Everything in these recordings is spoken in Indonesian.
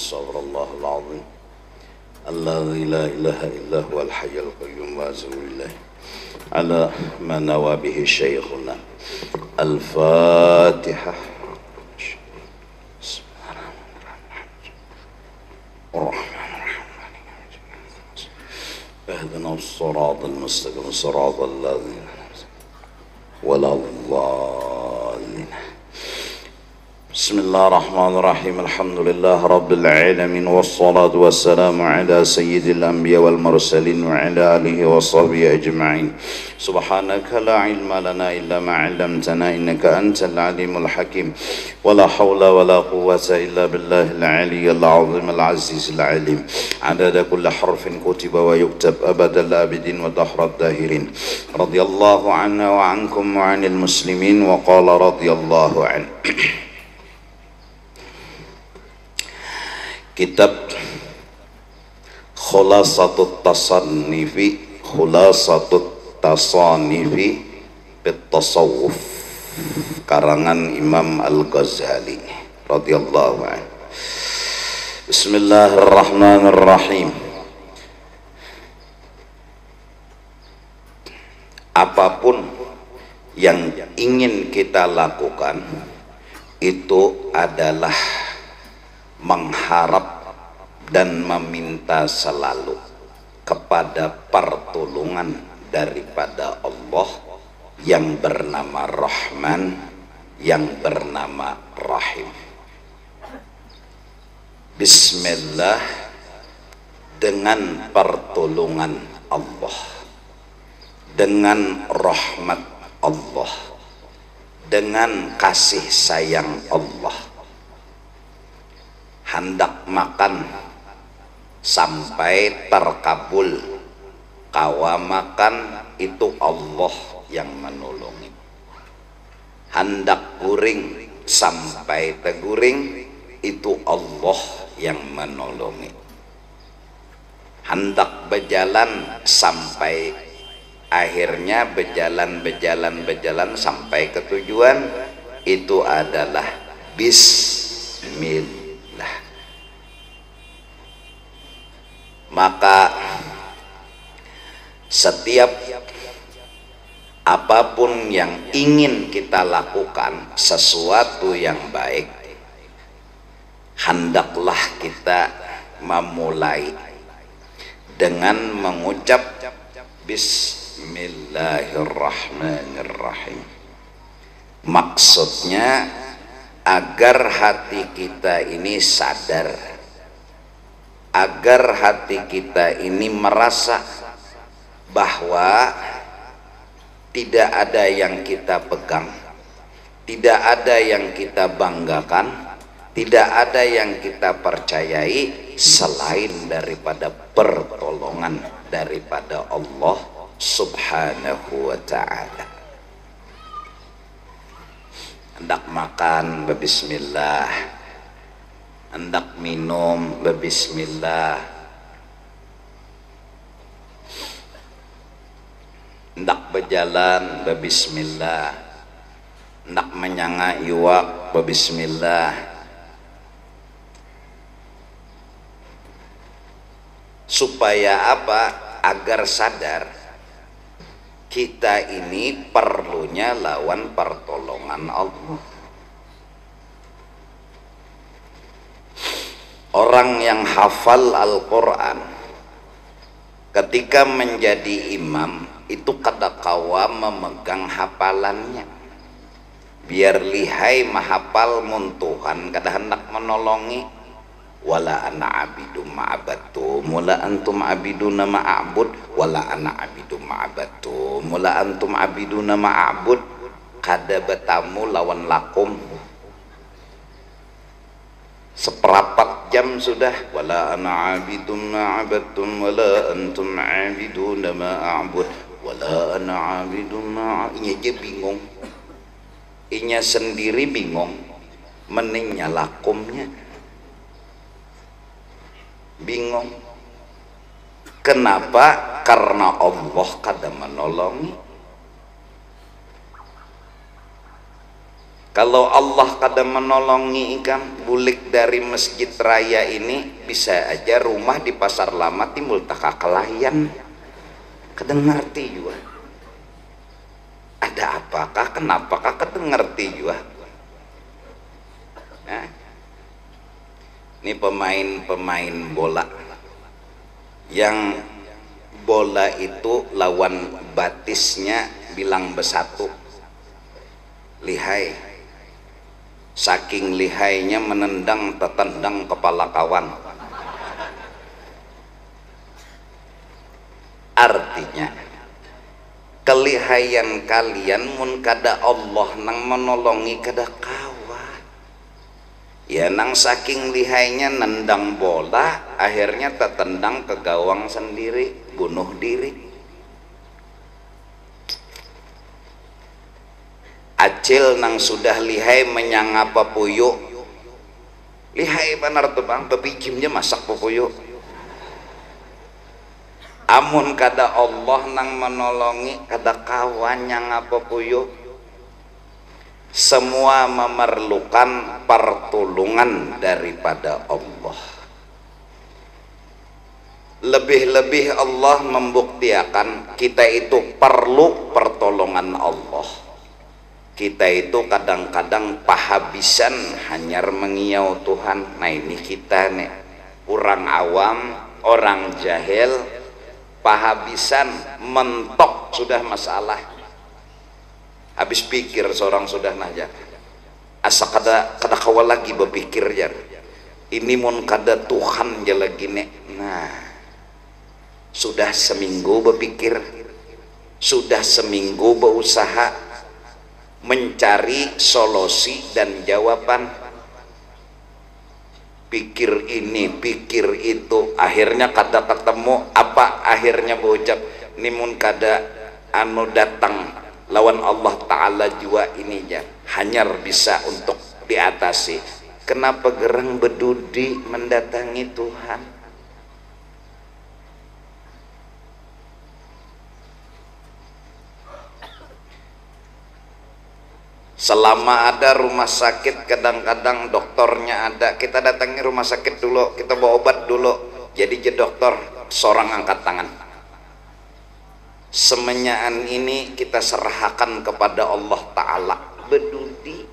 Astaghfirullahal azim alladzi la ilaha illa huwal hayyul qayyum wa a'udzu billahi ala ma nawa bihi syekhuna. Al-Fatihah. اهدنا الصراط المستقيم صراط الذين ولا الضالين. بسم الله الرحمن الرحيم الحمد لله رب العالمين والصلاة والسلام على سيد الأنبياء والمرسلين وعلى آله وصحبه أجمعين. سبحانك لا علم لنا إلا ما علمتنا إنك أنت العليم الحكيم ولا حول ولا قوة إلا بالله العلي العظيم العزيز العليم عدد كل حرف كتب ويكتب أبد الآبدين ودهر الداهرين. رضي الله عنا وعنكم وعن المسلمين وقال رضي الله عنه. Kitab Khulasatut Tasanifi Fit Tasawuf karangan Imam Al-Ghazali radhiyallahu anhu. Bismillahirrahmanirrahim. Apapun yang ingin kita lakukan itu adalah mengharap dan meminta selalu kepada pertolongan daripada Allah yang bernama Rahman, yang bernama Rahim. Bismillah, dengan pertolongan Allah, dengan rahmat Allah, dengan kasih sayang Allah. Hendak makan sampai terkabul, kawa makan itu Allah yang menolongi. Hendak guring sampai teguring itu Allah yang menolongi. Hendak berjalan sampai akhirnya berjalan sampai ke tujuan itu adalah Bismillah. Maka setiap apapun yang ingin kita lakukan, sesuatu yang baik, hendaklah kita memulai dengan mengucap Bismillahirrahmanirrahim. Maksudnya agar hati kita ini sadar, agar hati kita ini merasa bahwa tidak ada yang kita pegang, tidak ada yang kita banggakan, tidak ada yang kita percayai selain daripada pertolongan daripada Allah Subhanahu wa ta'ala. Hendak makan berbismillah, hendak minum berbismillah, hendak berjalan berbismillah, hendak menyanga iwak berbismillah. Supaya apa? Agar sadar kita ini perlunya lawan pertolongan Allah. Orang yang hafal Al-Quran ketika menjadi imam itu kadakawa memegang hafalannya, biar lihai mahapal muntuhan kada hendak menolongi. Wala ana abidum ma'abadtum wala antum abiduna ma'abud wala ana abidum ma'abadtum wala antum abiduna ma'abud. Kada betamu lawan lakum seperapat jam sudah. Wala ana abidum ma'abadtum wala antum abiduna ma'abud wala ana abidum ma'abud. Inya aja bingung, inya sendiri bingung, meningnya lakumnya bingung. Kenapa? Karena Allah kada menolongi. Kalau Allah kada menolongi ikan bulik dari masjid raya ini, bisa aja rumah di pasar lama timbul takakelayan. Kada ngerti juga. Ada apakah? Kenapakah kada ngerti juga? Nah, ini pemain-pemain bola yang bola itu lawan batisnya bilang besatu, lihai, saking lihainya menendang tertendang kepala kawan. Artinya kelihayan kalian mun kada Allah nang menolongi kada kawan ya, nang saking lihainya nendang bola akhirnya tertendang ke gawang sendiri, bunuh diri. Acil nang sudah lihai menyangapa puyuk, lihai benar tuh bang, bebijimnya masak puyuk. Amun kada Allah nang menolongi kada kawan nyangapa puyuk. Semua memerlukan pertolongan daripada Allah. Lebih-lebih Allah membuktikan kita itu perlu pertolongan Allah. Kita itu kadang-kadang pahabisan hanyar mengiau Tuhan. Nah ini kita nih orang awam, orang jahil, pahabisan mentok sudah masalah. Habis pikir seorang sudah naja asa kada kawal lagi berpikir jar ini mun kada Tuhan je lagi nek. Nah sudah seminggu berpikir, sudah seminggu berusaha mencari solusi dan jawaban, pikir ini pikir itu, akhirnya kada ketemu. Apa akhirnya berucap ini mun kada anu datang lawan Allah Ta'ala jua ini ya hanyar bisa untuk diatasi. Kenapa gerang bedudi mendatangi Tuhan? Selama ada rumah sakit, kadang-kadang dokternya ada, kita datangi rumah sakit dulu, kita bawa obat dulu. Jadi je dokter seorang angkat tangan. Semenyaan ini kita serahkan kepada Allah Ta'ala. Bedudi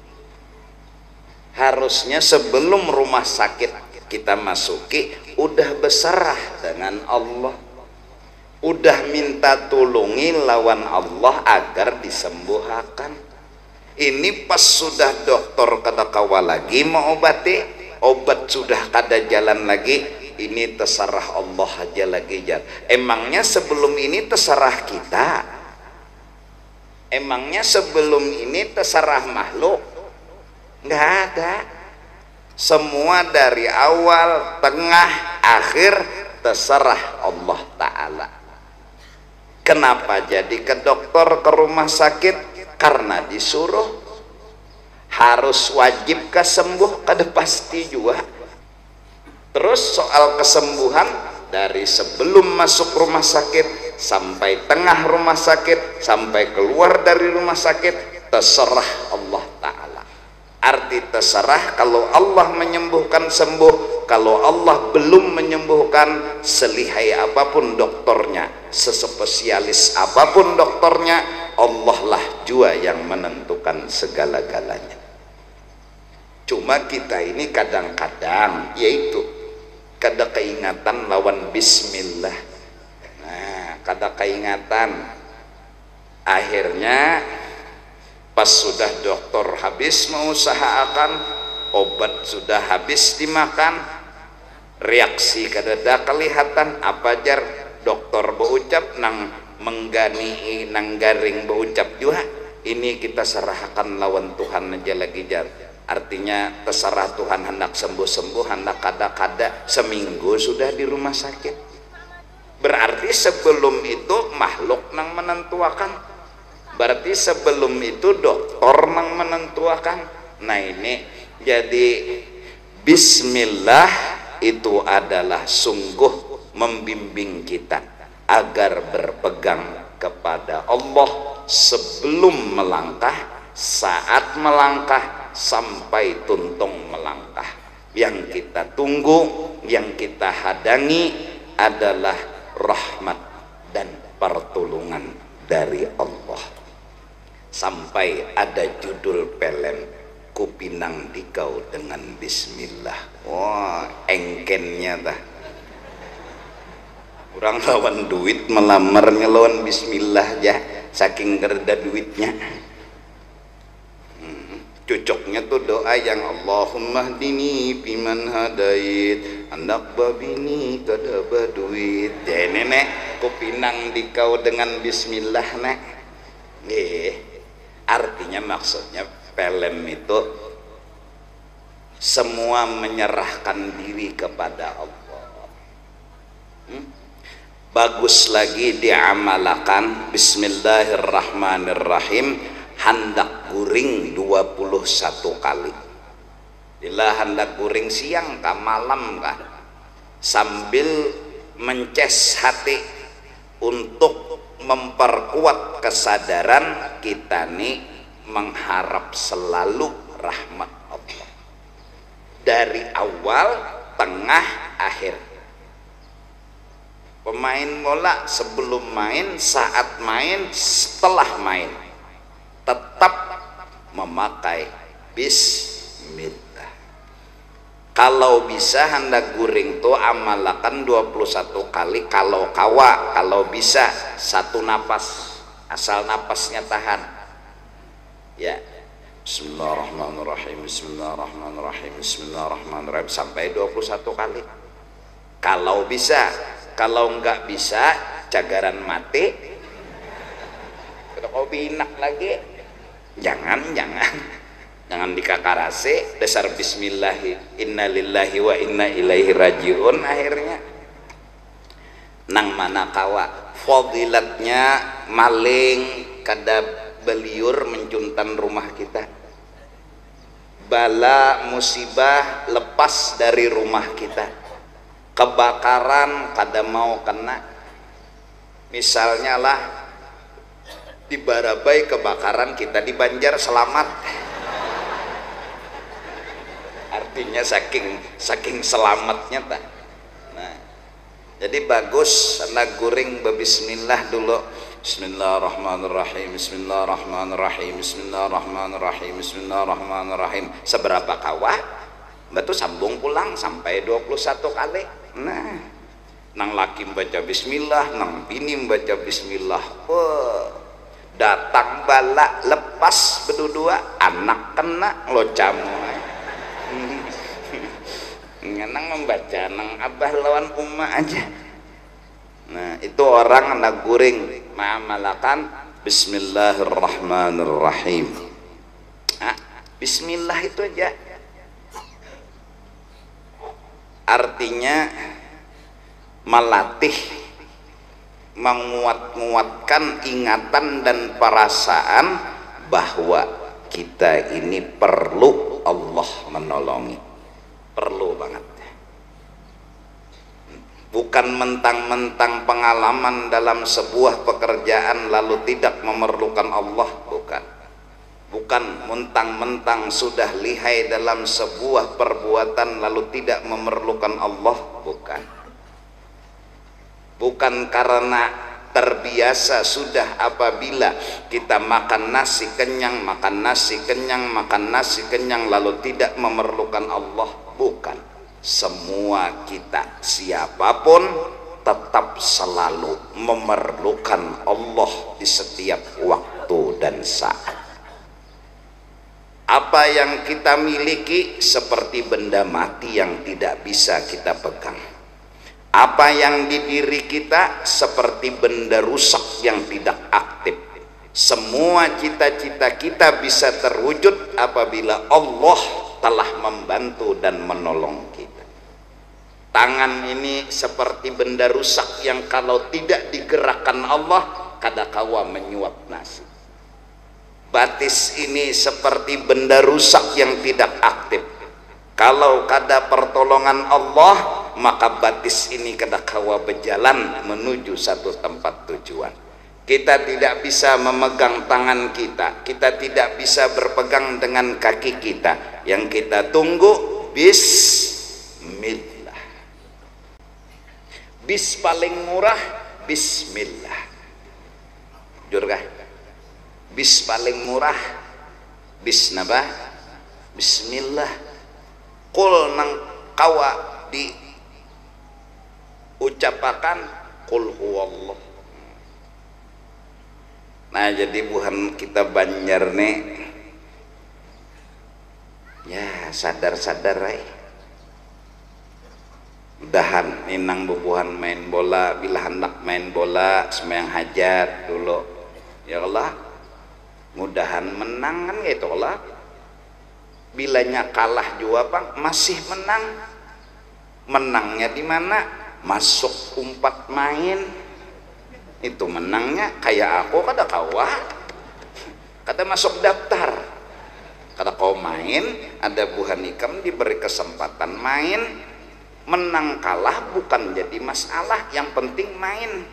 harusnya sebelum rumah sakit kita masuki udah berserah dengan Allah, udah minta tolongi lawan Allah agar disembuhkan. Ini pas sudah dokter kada kawa lagi mau obati, obat sudah kada jalan lagi, ini terserah Allah aja lagi jar. Emangnya sebelum ini terserah kita? Emangnya sebelum ini terserah makhluk? Nggak ada. Semua dari awal, tengah, akhir terserah Allah Ta'ala. Kenapa jadi ke dokter, ke rumah sakit? Karena disuruh. Harus wajib kesembuh, kada pasti juga. Terus soal kesembuhan dari sebelum masuk rumah sakit sampai tengah rumah sakit sampai keluar dari rumah sakit terserah Allah Ta'ala. Arti terserah, kalau Allah menyembuhkan sembuh, kalau Allah belum menyembuhkan, selihai apapun dokternya, sespesialis apapun dokternya, Allah lah jua yang menentukan segala-galanya. Cuma kita ini kadang-kadang yaitu kada keingatan lawan bismillah. Nah, kada keingatan. Akhirnya pas sudah dokter habis mengusahakan, obat sudah habis dimakan, reaksi kada ada kelihatan. Apa jar dokter berucap nang menggani nang garing berucap juga, ini kita serahkan lawan Tuhan aja lagi jar. Artinya terserah Tuhan, hendak sembuh-sembuh, hendak kada-kada, seminggu sudah di rumah sakit. Berarti sebelum itu makhluk nang menentuakan, berarti sebelum itu dokter nang menentuakan. Nah ini jadi bismillah itu adalah sungguh membimbing kita agar berpegang kepada Allah sebelum melangkah, saat melangkah sampai tuntung melangkah. Yang kita tunggu, yang kita hadangi adalah rahmat dan pertolongan dari Allah. Sampai ada judul film, Kupinang Dikau dengan Bismillah. Wah, engkennya dah. Kurang lawan duit melamarnya lawan Bismillah aja, saking gerda duitnya. Cocoknya tuh doa yang Allahumma hdini biman hadait anak babini kada baduit. Ya nenek, kupinang dikau dengan Bismillah nek. Artinya maksudnya film itu semua menyerahkan diri kepada Allah. Bagus lagi diamalkan Bismillahirrahmanirrahim, handak guring 21 kali. Bila hendak guring siang kah malam kah, sambil mences hati untuk memperkuat kesadaran kita nih mengharap selalu rahmat Allah dari awal, tengah, akhir. Pemain bola sebelum main, saat main, setelah main tetap memakai Bismillah. Kalau bisa hendak guring tuh amalkan 21 kali kalau kawa, kalau bisa satu napas, asal napasnya tahan. Ya, Bismillahirrahmanirrahim, Bismillahirrahmanirrahim, Bismillahirrahmanirrahim sampai 21 kali. Kalau bisa, kalau enggak bisa cagaran mati. Kalau kau binak lagi, jangan dikakarase dasar Bismillahi innalillahi wa inna ilaihi rajiun. Akhirnya nang mana kawa fadilatnya maling kada beliur mencuntan rumah kita, bala musibah lepas dari rumah kita, kebakaran kada mau kena. Misalnya lah di Barabai kebakaran, kita di Banjar selamat. Artinya saking selamatnya tak. Nah, jadi bagus anak guring berbismillah dulu. Bismillahirrahmanirrahim, Bismillahirrahmanirrahim, Bismillahirrahmanirrahim, Bismillahirrahmanirrahim. Seberapa kawah batu sambung pulang sampai 21 kali. Nah, nang laki baca bismillah, nang bini baca bismillah. Datang bala lepas berdua, anak kena locamu. Nang membaca nang abah lawan umma aja. Nah, itu orang anak guring mengamalkan Bismillahirrahmanirrahim. Bismillah itu aja. Artinya melatih, menguatkan ingatan dan perasaan bahwa kita ini perlu Allah menolongi, perlu banget. Bukan mentang-mentang pengalaman dalam sebuah pekerjaan lalu tidak memerlukan Allah, bukan mentang-mentang sudah lihai dalam sebuah perbuatan lalu tidak memerlukan Allah, bukan karena terbiasa sudah apabila kita makan nasi kenyang lalu tidak memerlukan Allah, bukan. Semua kita siapapun tetap selalu memerlukan Allah di setiap waktu dan saat. Apa yang kita miliki seperti benda mati yang tidak bisa kita pegang. Apa yang di diri kita seperti benda rusak yang tidak aktif. Semua cita-cita kita bisa terwujud apabila Allah telah membantu dan menolong kita. Tangan ini seperti benda rusak yang kalau tidak digerakkan Allah kadakawa menyuap nasi. Batis ini seperti benda rusak yang tidak aktif. Kalau kada pertolongan Allah, maka batis ini kadakawa berjalan menuju satu tempat tujuan. Kita tidak bisa memegang tangan kita, kita tidak bisa berpegang dengan kaki kita. Yang kita tunggu bismillah. Bis paling murah bismillah. Jujur kah? Bis paling murah bis napa? Bismillah. Qul nang kawa di ucapakan qul huwallah. Nah jadi buhan kita Banjar nih ya sadar-sadar udahan ninang bubuhan main bola bila hendak main bola sembahyang hajat dulu ya Allah mudahan menang kan gitu Allah. Bilanya kalah juga bang masih menang. Menangnya di mana? Masuk umpat main itu menangnya. Kayak aku kada kawah kada masuk daftar kada kau main. Ada buhan ikam diberi kesempatan main. Menang kalah bukan jadi masalah, yang penting main.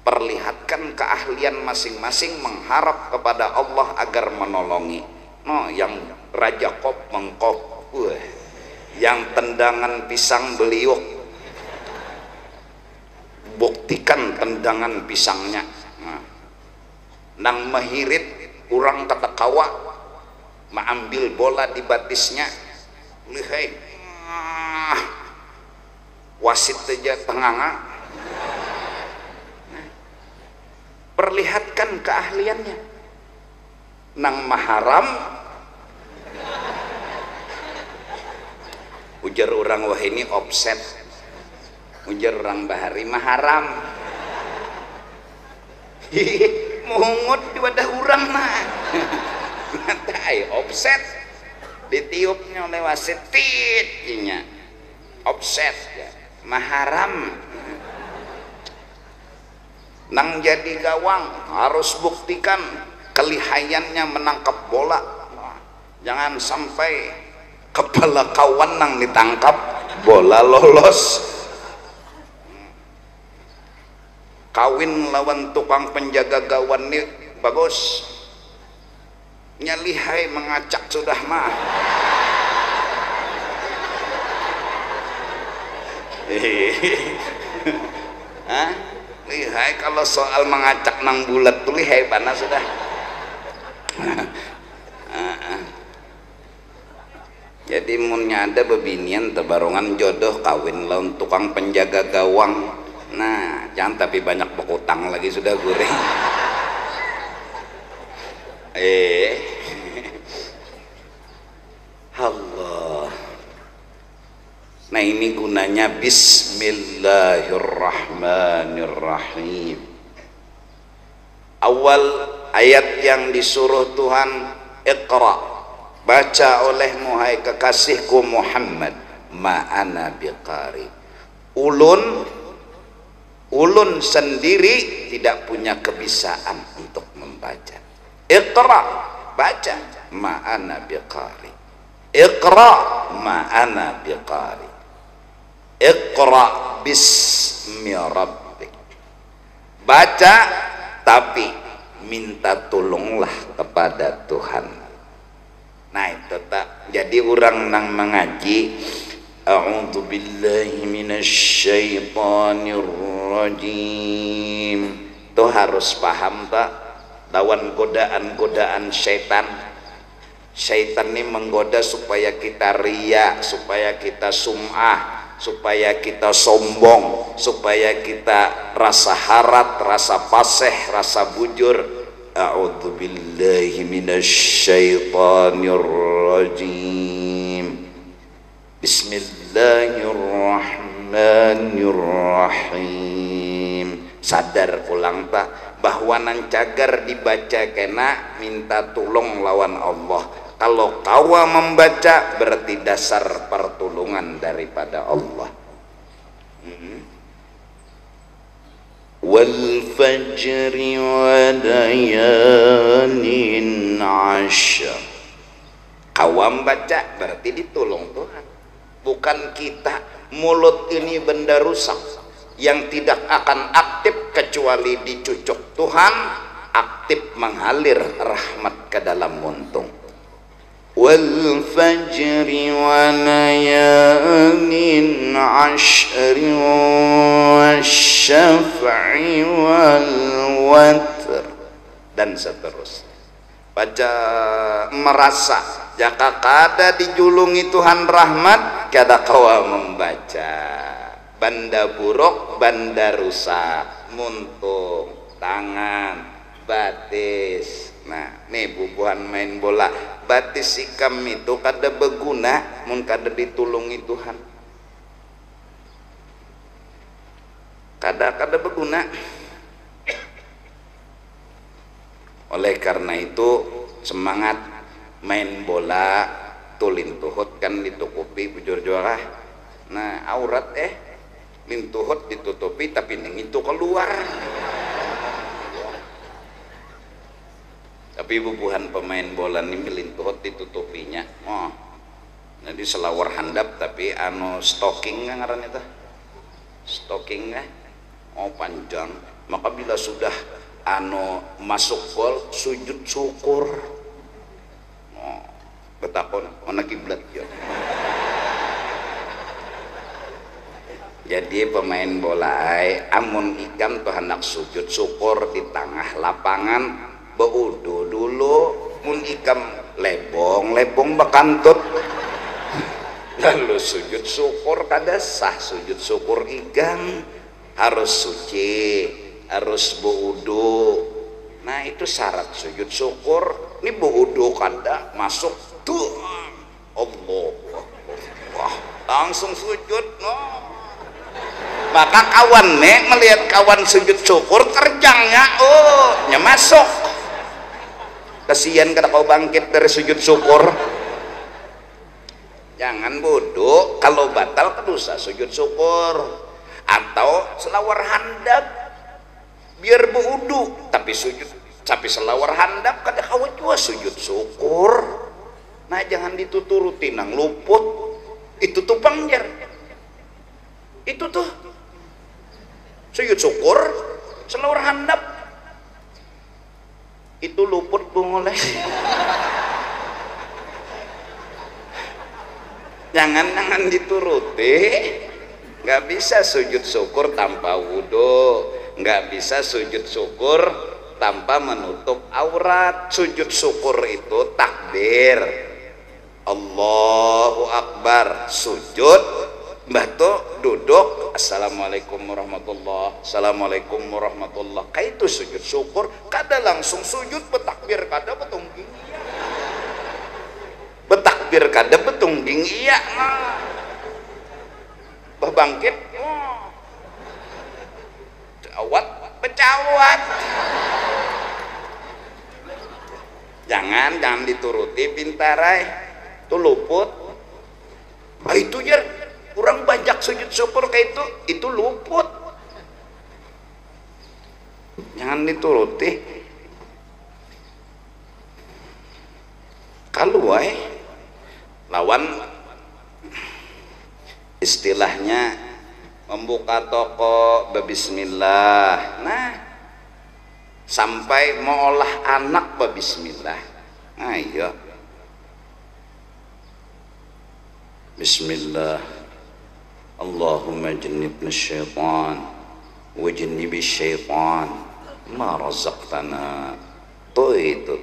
Perlihatkan keahlian masing-masing, mengharap kepada Allah agar menolongi. No, yang Raja Kop mengkop, yang tendangan pisang beliuk, buktikan tendangan pisangnya. Nang mahirit kurang kata kawa, mengambil bola di batisnya, lihai, wasit saja tenganga. Perlihatkan keahliannya. Nang maharam ujar orang wah ini offset, ujar orang bahari maharam. Mungut di wadah orang nah nanti offset ditiupnya oleh wasit titnya offset ya. Maharam. Nang jadi gawang harus buktikan kelihayannya menangkap bola. Jangan sampai kepala kawan nang ditangkap bola lolos. Kawin lawan tukang penjaga gawang nih bagus. Nyalihai mengacak sudah mah. Hah? Lihai kalau soal mengacak nang bulat tuh lihai panas sudah. Jadi munnya ada bebinian tebarongan jodoh kawin lawan tukang penjaga gawang. Nah jangan tapi banyak berutang lagi sudah goreng. Allah. Nah ini gunanya bismillahirrahmanirrahim. Awal ayat yang disuruh Tuhan Iqra, baca olehmu hai kekasihku Muhammad, ma'ana biqari. Ulun sendiri tidak punya kebiasaan untuk membaca. Iqra, baca, ma'ana biqari. Iqra ma'ana biqari. Iqra bismi rabbik. Baca tapi minta tolonglah kepada Tuhan. Nah itu tak jadi orang nang mengaji a'udzu billahi minasyaitonir rajim. Tuh harus paham tak lawan godaan-godaan syaitan. Syaitan ini menggoda supaya kita riya, supaya kita sum'ah, supaya kita sombong, supaya kita rasa harat, rasa paseh, rasa bujur. A'udzu billahi minasyaitonir rajim. Bismillahirrahmanirrahim. Sadar ulang tak bahwa nan cagar dibaca kena minta tolong lawan Allah. Kalau kawa membaca berarti dasar pertolongan daripada Allah. Wal fajri wa layalin ashr. Kawa membaca berarti ditolong Tuhan. Bukan kita. Mulut ini benda rusak. yang tidak akan aktif kecuali dicucuk Tuhan, aktif mengalir rahmat ke dalam muntung. Wal fajri wa layalin ashri wasyaf'i wal watr, dan seterusnya. Baca merasa jaka kada dijulungi Tuhan rahmat, kada kawa membaca banda buruk, banda rusak, muntung, tangan, batis. Nah, nih bubuhan main bola, batis sikam itu kada berguna mun kada ditulungi Tuhan. Kada berguna. Oleh karena itu semangat main bola, tulin tuhut kan ditutupi bujur juara. Nah, aurat lintuhut ditutupi tapi neng itu keluar. Tapi bubuhan pemain bola ini lintuhut ditutupinya. Oh, jadi selawar handap tapi stocking kan ngaran itu, stocking oh panjang. Maka bila sudah masuk gol sujud syukur. Oh, betakon mana kiblat ya. Jadi pemain bola amun ikam tuh hendak sujud syukur di tengah lapangan, beudu dulu. Mun ikam lebong bakantut lalu sujud syukur kada sah. Sujud syukur ikam harus suci, harus beudu. Nah itu syarat sujud syukur. Ini beudu kada masuk tuh Allah, wah langsung sujud. Maka kawan melihat kawan sujud syukur terjangnya, nya masuk. Kasihan kada kau bangkit dari sujud syukur. Jangan bodoh, kalau batal kedosa sujud syukur. Atau selawar handap biar beudu tapi selawar handap kada kawat jua sujud syukur. Nah jangan dituturuti nang luput. Itu tuh pangjar, itu tuh sujud syukur selawar handap itu luput bungoleh. jangan dituruti. Nggak bisa sujud syukur tanpa wudu, nggak bisa sujud syukur tanpa menutup aurat. Sujud syukur itu takbir Allahu Akbar, sujud batu duduk assalamualaikum warahmatullah, assalamualaikum warahmatullah. Kayak itu sujud syukur. Kada langsung sujud betakbir kada betungging iya, betakbir kada betungging iya. Bangkit cawat becawat. Jangan dituruti pintarai itu luput. Itu ya kurang banyak sujud syukur kayak itu luput. Jangan dituruti. Kalau lawan istilahnya membuka toko berbismillah. Nah sampai mau olah anak berbismillah. Nah iya bismillah Allahumma jannibna syaitan wa jannibi syaitan ma razaqtana. Itu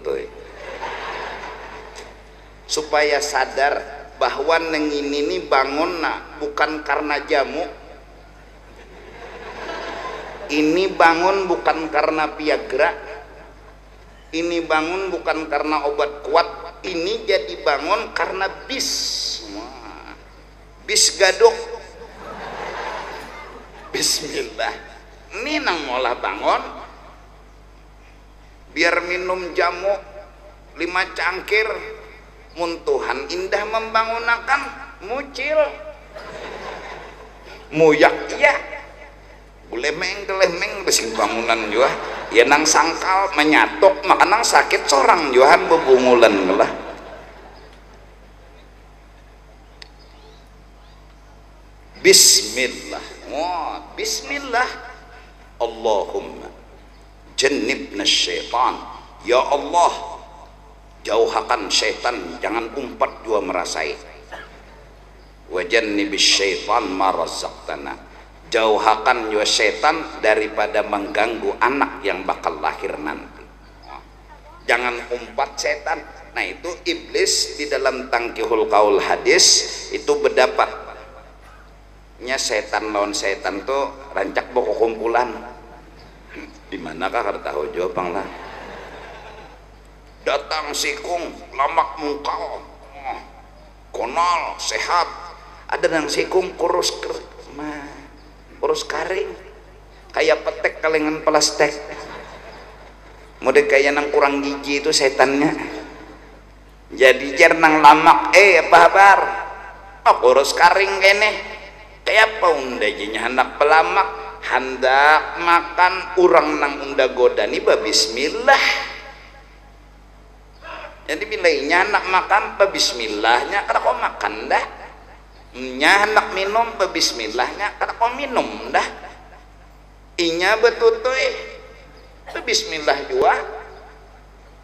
supaya sadar bahwa neng ini bangun bukan karena jamu, ini bangun bukan karena Viagra, ini bangun bukan karena obat kuat, ini jadi bangun karena bis gadok. Bismillah. Ini nang molah bangun biar minum jamu 5 cangkir. Muntuhan indah membangunakan mucil muyak iya gulemeng besing bangunan juga ya nang sangkal menyatok maka nang sakit sorang johan bebungulan lah. Bismillah Oh, bismillah. Allahumma jannibna syaitan. Ya Allah, jauhakan syaitan, jangan umpat jua merasai. Wa jannibis syaitan ma razaqtana. Jauhakan jua syaitan daripada mengganggu anak yang bakal lahir nanti. Jangan umpat setan. Nah itu iblis di dalam tangkihul qaul hadis itu berdapat nya setan lawan setan tuh rancak boko kumpulan di manakah karta hojo panglah datang sikung lamak mungkal konal sehat ada nang sikung kurus karing kayak petek kalengan plastik mode kayak nang kurang gigi itu setannya jadi jernang lamak apa kabar kurus karing kene kayak apa undajinya hendak pelamak hendak makan urang nang unda godani bismillah jadi bilainya hendak makan bismillahnya kada kau makan dah nya hendak minum bismillahnya kada kau minum dah inya betutuy bismillah jua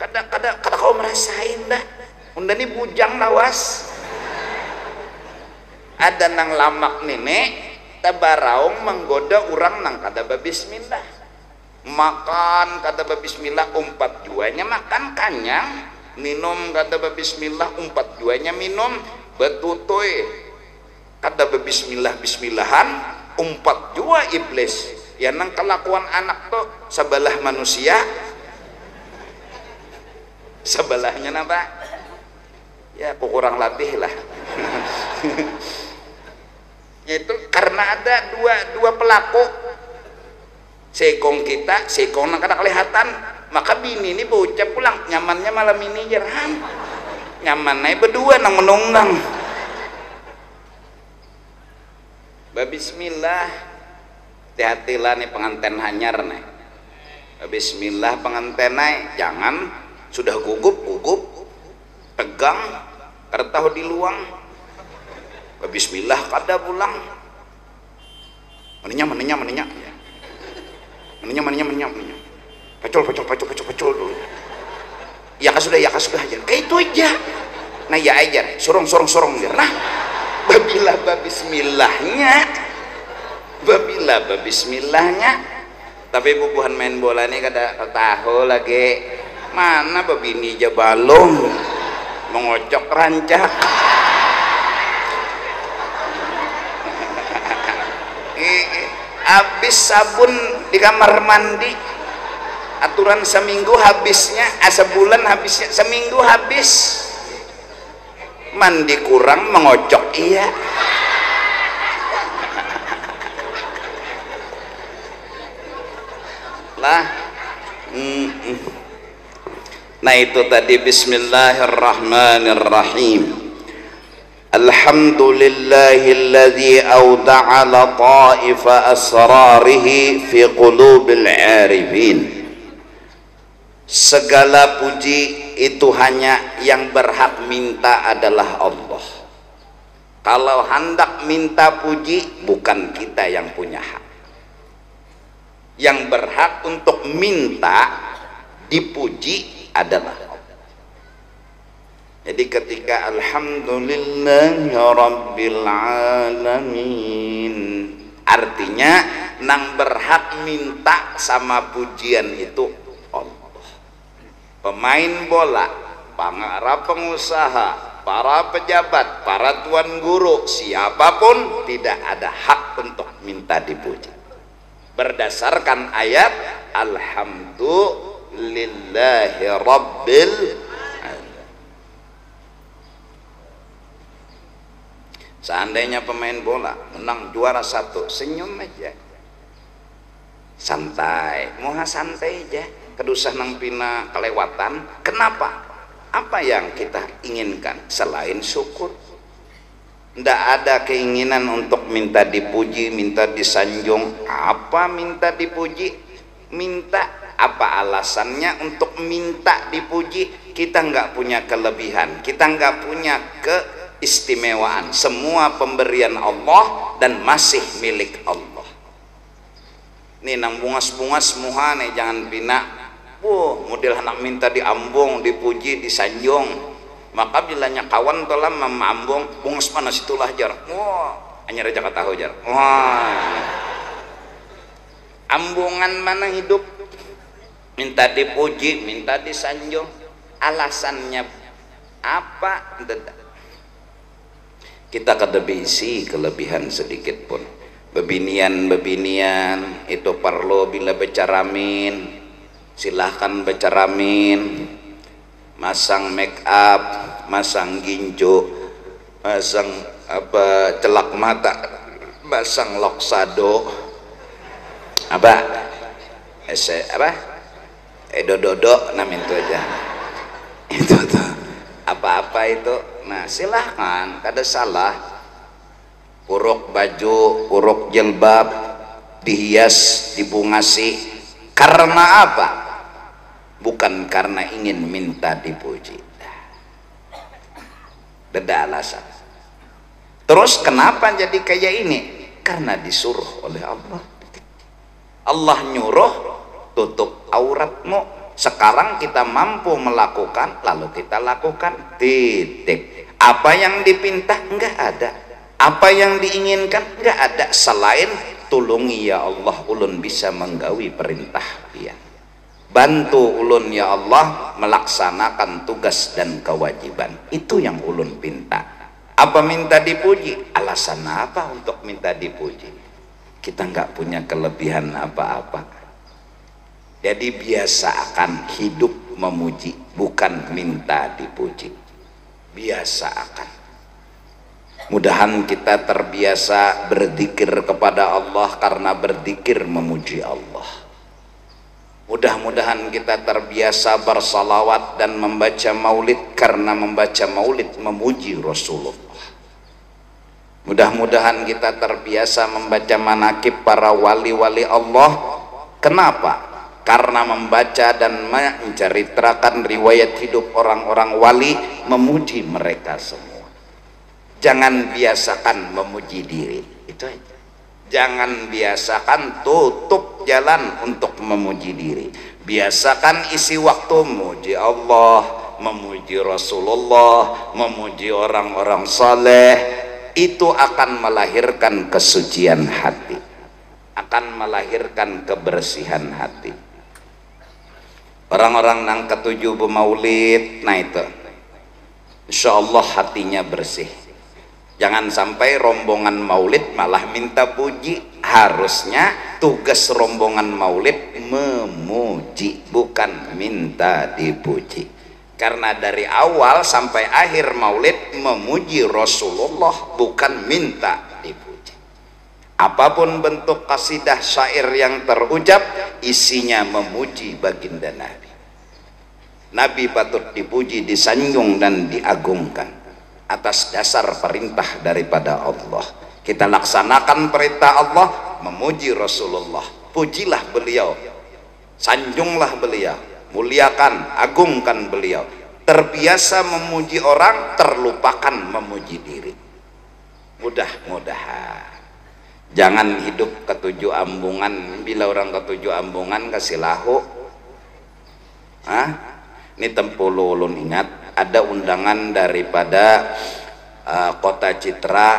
kada kau merasain dah unda ni bujang lawas ada nang lamak nenek tabaraung menggoda orang nang kada bismillah makan kada bismillah umpat juanya makan kanyang minum kada bismillah umpat juanya minum betutoy kada bismillahan umpat jua iblis ya nang kelakuan anak tuh sebelah manusia sebelahnya napa ya kurang lebih lah yaitu karena ada dua pelaku sekong kita sekong nang kada kelihatan maka bini ini bocah pulang nyamannya malam ini jerhan nyaman naik berdua nang menunggang bismillah hati-hatilah nih pengantin hanyar nih bismillah pengantin naik jangan sudah gugup tegang kada tahu di luang bismillah kada pulang maninya pacul dulu ya sudah aja kayak itu aja nah ya aja sorong dia nah babila bismillahnya tapi bubuhan main bola ini kada tahu lagi mana babini jabalong mengocok rancak habis sabun di kamar mandi aturan seminggu habisnya sebulan habisnya seminggu habis mandi kurang mengocok iya lah nah itu tadi bismillahirrahmanirrahim Alhamdulillahilladzi awda'a lataifa asrarihi fi qulubil arifin. Segala puji itu hanya yang berhak minta adalah Allah. Kalau hendak minta puji bukan kita yang punya hak. Yang berhak untuk minta dipuji adalah Allah. Jadi ketika alhamdulillahi rabbil alamin artinya nang berhak minta sama pujian itu Allah. Pemain bola, para pengusaha, para pejabat, para tuan guru, siapapun tidak ada hak untuk minta dipuji. Berdasarkan ayat alhamdulillahi rabbil alamin. Seandainya pemain bola menang juara 1, senyum aja, santai, moha santai aja, kedusah nang pina kelewatan. Kenapa? Apa yang kita inginkan selain syukur? Ndak ada keinginan untuk minta dipuji, minta disanjung. Apa minta dipuji? Minta apa alasannya untuk minta dipuji? Kita nggak punya kelebihan, kita nggak punya keistimewaan. Semua pemberian Allah dan masih milik Allah. nih nang bungas-bungas muha nih jangan bina model anak minta diambung, dipuji, disanjung. Maka bilanya kawan telah memambung bungas mana situlah jar hanya raja kata tahu jar ambungan mana hidup minta dipuji, minta disanjung, alasannya apa? Kita kada isi kelebihan sedikit pun. Bebinian itu perlu bila becaramin, silahkan becaramin, masang make up, masang ginjo, masang apa celak mata, masang loksado, apa dodo nam itu aja itu tuh apa-apa itu. Nah silahkan, kada salah. Uruk baju, uruk jilbab dihias, dibungasi karena apa? Bukan karena ingin minta dipuji. Beda alasan. Terus kenapa jadi kayak ini? Karena disuruh oleh Allah. Allah nyuruh tutup auratmu. Sekarang kita mampu melakukan, lalu kita lakukan. Titik. Apa yang dipinta enggak ada, apa yang diinginkan enggak ada selain tulungi ya Allah ulun bisa menggawi perintah pian, bantu ulun ya Allah melaksanakan tugas dan kewajiban. Itu yang ulun pinta. Apa minta dipuji? Alasan apa untuk minta dipuji? Kita enggak punya kelebihan apa-apa. Jadi biasakan hidup memuji, bukan minta dipuji. Biasakan. Mudahan kita terbiasa berzikir kepada Allah karena berzikir memuji Allah. Mudah-mudahan kita terbiasa bersalawat dan membaca maulid karena membaca maulid memuji Rasulullah. Mudah-mudahan kita terbiasa membaca manakib para wali-wali Allah. Kenapa? Karena membaca dan menceritakan riwayat hidup orang-orang wali memuji mereka semua. Jangan biasakan memuji diri, itu aja. Jangan biasakan tutup jalan untuk memuji diri. Biasakan isi waktu memuji Allah, memuji Rasulullah, memuji orang-orang saleh. Itu akan melahirkan kesucian hati, akan melahirkan kebersihan hati. Orang-orang nang ketujuh bermaulid, nah itu insya Allah hatinya bersih. Jangan sampai rombongan maulid malah minta puji. Harusnya tugas rombongan maulid memuji, bukan minta dipuji. Karena dari awal sampai akhir maulid memuji Rasulullah, bukan minta dipuji. Apapun bentuk kasidah syair yang terucap, isinya memuji baginda Nabi. Nabi patut dipuji, disanjung dan diagungkan atas dasar perintah daripada Allah. Kita laksanakan perintah Allah, memuji Rasulullah, pujilah beliau, sanjunglah beliau, muliakan, agungkan beliau. Terbiasa memuji orang, terlupakan memuji diri. Mudah-mudahan jangan hidup ketujuh ambungan. Bila orang ketujuh ambungan kasih lahu, ini tempulu ulun ingat ada undangan daripada Kota Citra,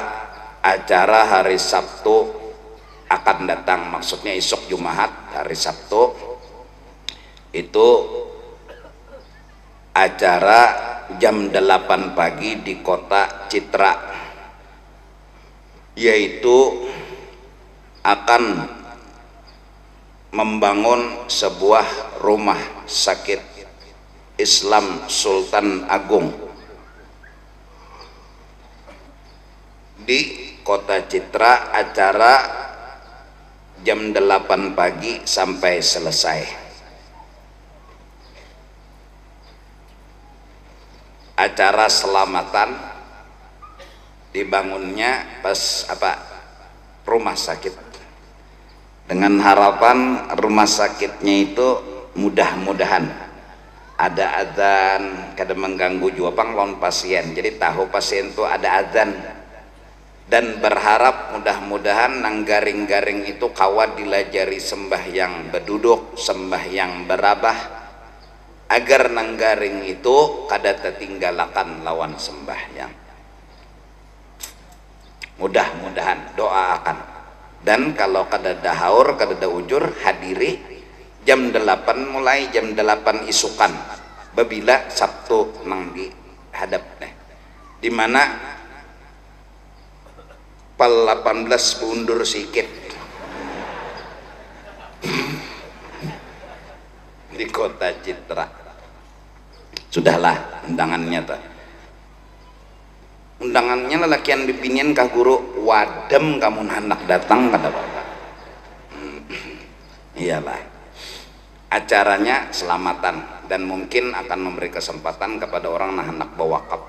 acara hari Sabtu akan datang, maksudnya esok Jumat hari Sabtu itu acara jam 8 pagi di Kota Citra, yaitu akan membangun sebuah rumah sakit Islam Sultan Agung di Kota Citra. Acara jam 8 pagi sampai selesai. Acara selamatan dibangunnya pas rumah sakit, dengan harapan rumah sakitnya itu mudah-mudahan ada adzan, kada mengganggu juga lawan pasien. Jadi tahu pasien itu ada adzan, dan berharap mudah-mudahan nang garing-garing itu kawat dilajari sembahyang berduduk, sembahyang berabah, agar nang garing itu kada tertinggalakan lawan sembahyang. Mudah-mudahan doakan. Dan kalau kada dahaur, kada da ujur, hadiri jam 8 mulai jam 8 isukan babila Sabtu nang di hadap di mana pal 18 bundur sikit di kota Citra. Sudahlah undangannya tuh. Undangannya lelakian bibinian kah guru wadem kamu hendak datang kata bapak. Iyalah. Acaranya selamatan dan mungkin akan memberi kesempatan kepada orang nah hendak bewakaf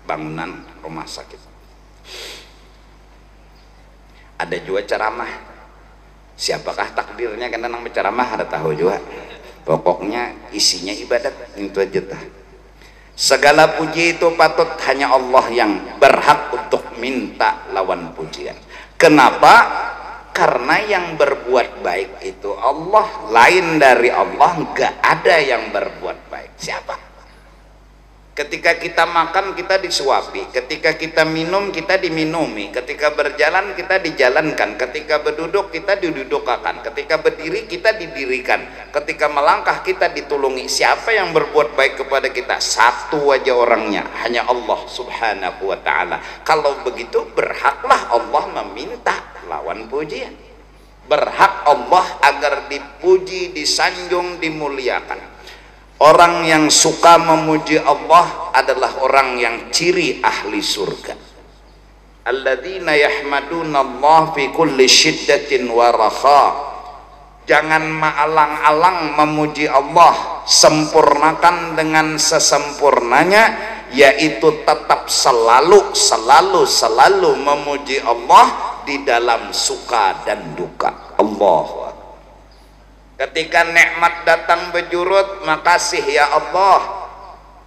bangunan rumah sakit. Ada juga ceramah. Siapakah takdirnya kan nang berceramah ada tahu juga. Pokoknya isinya ibadat itu aja tah. Segala puji itu patut hanya Allah yang berhak untuk minta lawan pujian. Kenapa? Karena yang berbuat baik itu Allah. Lain dari Allah nggak ada yang berbuat baik. Siapa? Ketika kita makan kita disuapi, ketika kita minum kita diminumi, ketika berjalan kita dijalankan, ketika berduduk kita didudukakan, ketika berdiri kita didirikan, ketika melangkah kita ditulungi. Siapa yang berbuat baik kepada kita? Satu aja orangnya, hanya Allah subhanahu wa ta'ala. Kalau begitu berhaklah Allah meminta lawan pujian. Berhak Allah agar dipuji, disanjung, dimuliakan. Orang yang suka memuji Allah adalah orang yang ciri ahli surga. Alladzina yahmaduna Allah fi kulli syiddatin wa rakha. Jangan maalang-alang memuji Allah, sempurnakan dengan sesempurnanya, yaitu tetap selalu memuji Allah di dalam suka dan duka. Allah. Ketika nikmat datang berjurut, makasih ya Allah,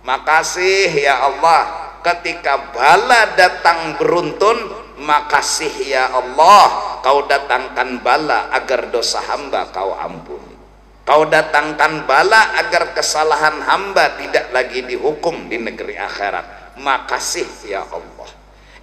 makasih ya Allah. Ketika bala datang beruntun, makasih ya Allah, kau datangkan bala agar dosa hamba kau ampuni. Kau datangkan bala agar kesalahan hamba tidak lagi dihukum di negeri akhirat. Makasih ya Allah.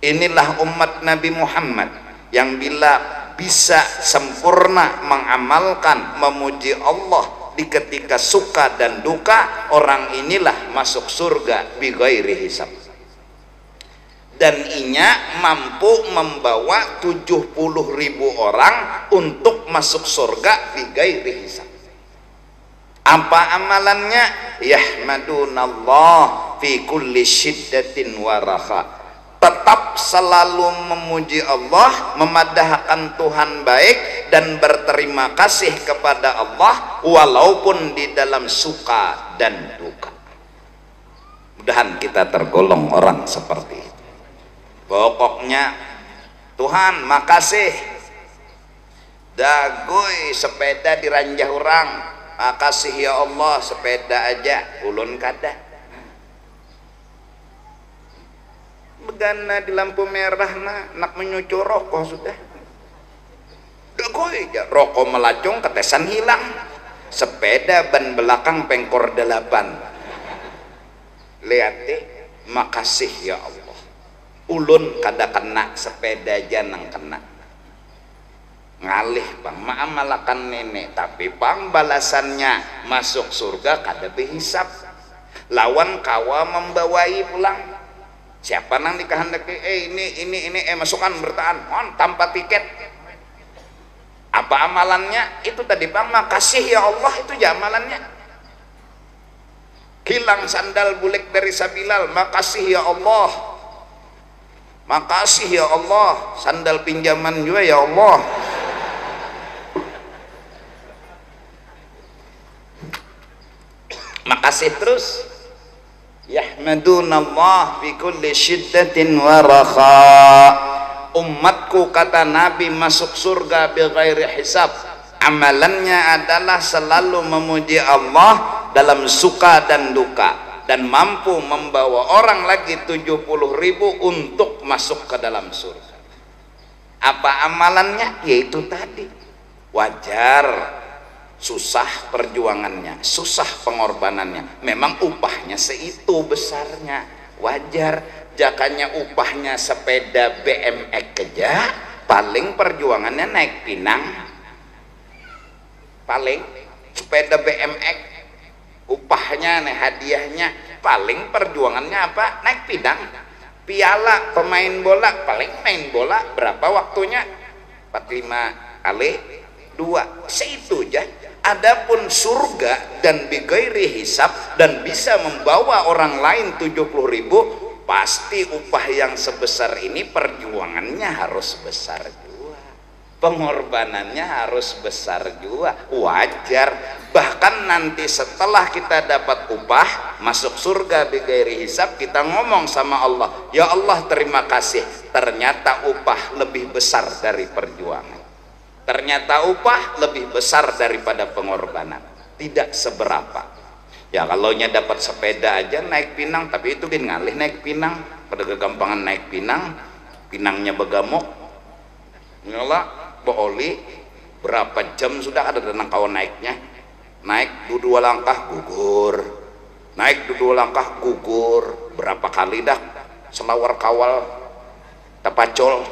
Inilah umat Nabi Muhammad yang bila bisa sempurna mengamalkan memuji Allah di ketika suka dan duka, orang inilah masuk surga bi ghairi hisab. Dan inya mampu membawa 70.000 orang untuk masuk surga bi ghairi hisab. Apa amalannya? Yahmadunallah fi kulli syiddatin wa raha. Tetap selalu memuji Allah, memadahkan Tuhan baik dan berterima kasih kepada Allah walaupun di dalam suka dan duka. Mudahan kita tergolong orang seperti itu. Pokoknya Tuhan makasih dagoi sepeda diranjah orang, makasih ya Allah sepeda aja ulun kada. Begana di lampu merah nak menyucu rokok sudah. Dagoi rokok melacung ketesan hilang. Sepeda ban belakang pengkor 8. Lihat makasih ya Allah. Ulun kada kena sepeda aja nang kena. Ngalih bang maamalakan nenek, tapi bang balasannya masuk surga kada berhisap. Lawan kawa membawai pulang. Siapa nang dikehendaki ini masukkan bertahan tanpa tiket. Apa amalannya? Itu tadi bang makasih ya Allah, itu ya amalannya. Hilang sandal bulik dari Sabilal, makasih ya Allah, makasih ya Allah. Sandal pinjaman juga ya Allah. Makasih terus. Yahmadunallah fi kulli syiddatin wa rakha. Umatku kata Nabi masuk surga bi ghairi hisab. Amalannya adalah selalu memuji Allah dalam suka dan duka, dan mampu membawa orang lagi 70.000 untuk masuk ke dalam surga. Apa amalannya? Yaitu tadi, wajar susah perjuangannya, susah pengorbanannya, memang upahnya seitu besarnya, wajar. Jakanya upahnya sepeda BMX aja, paling perjuangannya naik pinang, paling sepeda BMX upahnya nih, hadiahnya paling perjuangannya apa? Naik pinang. Piala pemain bola, paling main bola berapa waktunya? 45 kali 2, seitu aja. Adapun surga dan bighairi hisab dan bisa membawa orang lain 70.000, pasti upah yang sebesar ini perjuangannya harus besar juga, pengorbanannya harus besar juga, wajar. Bahkan nanti setelah kita dapat upah masuk surga bighairi hisab, kita ngomong sama Allah, ya Allah terima kasih, ternyata upah lebih besar dari perjuangan, ternyata upah lebih besar daripada pengorbanan, tidak seberapa. Ya kalau nya dapat sepeda aja naik pinang, tapi itu kan ngalih naik pinang, pada kegampangan naik pinang, pinangnya begamuk nyala booli, berapa jam sudah ada tenang kawan naiknya, naik 2 langkah gugur, naik 2 langkah gugur, berapa kali dah selawar kawal tapacol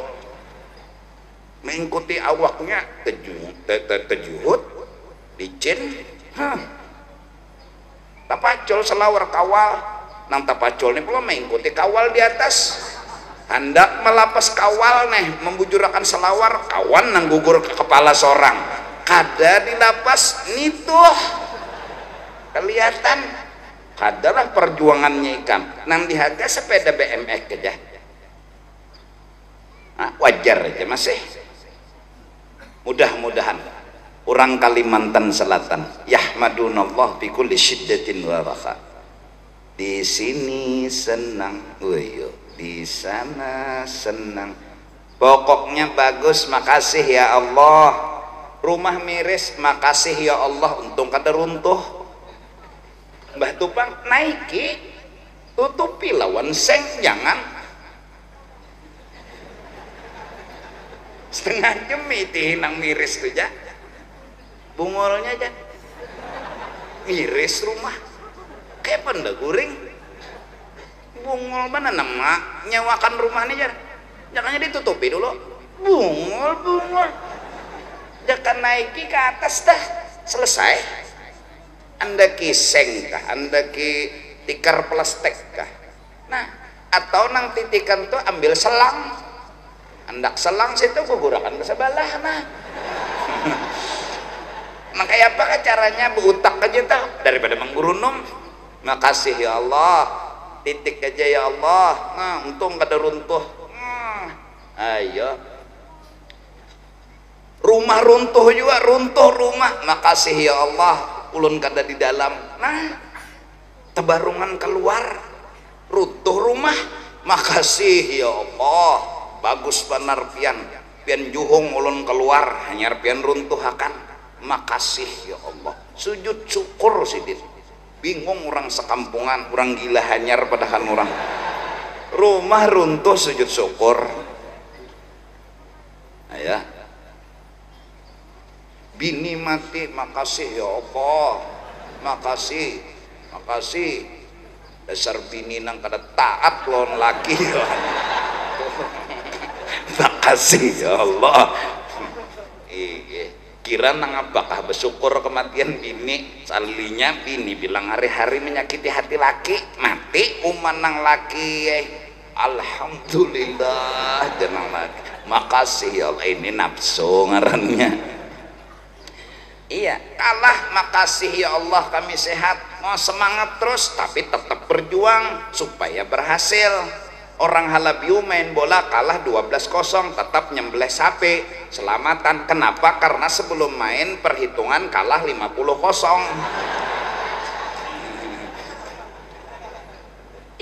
mengikuti awaknya terjuhut licin, tapacol selawar kawal nang tapacol ini pula mengikuti kawal di atas, hendak melapas kawal nih membujurakan selawar, kawan nang gugur ke kepala seorang, kada dilapas nituh kelihatan, kadalah perjuangannya ikan nang diharga sepeda BMX aja. Nah, wajar aja masih. Mudah-mudahan orang Kalimantan Selatan yahmadunallah fi kulli syiddatin wa raha, di sini senang, di sana senang, pokoknya bagus, makasih ya Allah. Rumah miris, makasih ya Allah, untung kada runtuh. Mbah Tupang naiki, tutupi lawan seng, jangan setengah jam itu nang miris tuh ya, bungolnya aja miris rumah kayak penda guring, bungol mana nama nyewakan rumahnya, jangan ditutupi dulu, bungol jangan naiki ke atas dah, selesai. Anda kiseng kah, anda ki tikar plastik kah, nah atau nang titikan tuh ambil selang, hendak selang situ gugurakan ke sebelah, nah kayak apa caranya, berutak aja tuh daripada menggurunum. Makasih ya Allah, titik aja ya Allah, nah untung kada runtuh. Ayo rumah runtuh juga, runtuh rumah, makasih ya Allah ulun kada di dalam, nah tebarungan keluar runtuh rumah, makasih ya Allah bagus benar pian juhung ulun keluar hanyar pian runtuh akan, makasih ya Allah, sujud syukur sidin. Bingung orang sekampungan, orang gila hanyar padahal orang rumah runtuh sujud syukur. Ayah bini mati, makasih ya Allah, makasih dasar bini nang kada taat lawan laki. Makasih ya Allah. Kira nang apakah bersyukur kematian bini, salinya bini bilang hari-hari menyakiti hati laki, mati umanang laki, alhamdulillah jangan lagi, makasih ya Allah. Ini nafsu ngarannya. Iya, kalah makasih ya Allah kami sehat, mau semangat terus tapi tetap berjuang supaya berhasil. Orang Halabiu main bola kalah 12-0 tetap nyembelih sapi selamatan. Kenapa? Karena sebelum main perhitungan kalah 50-0.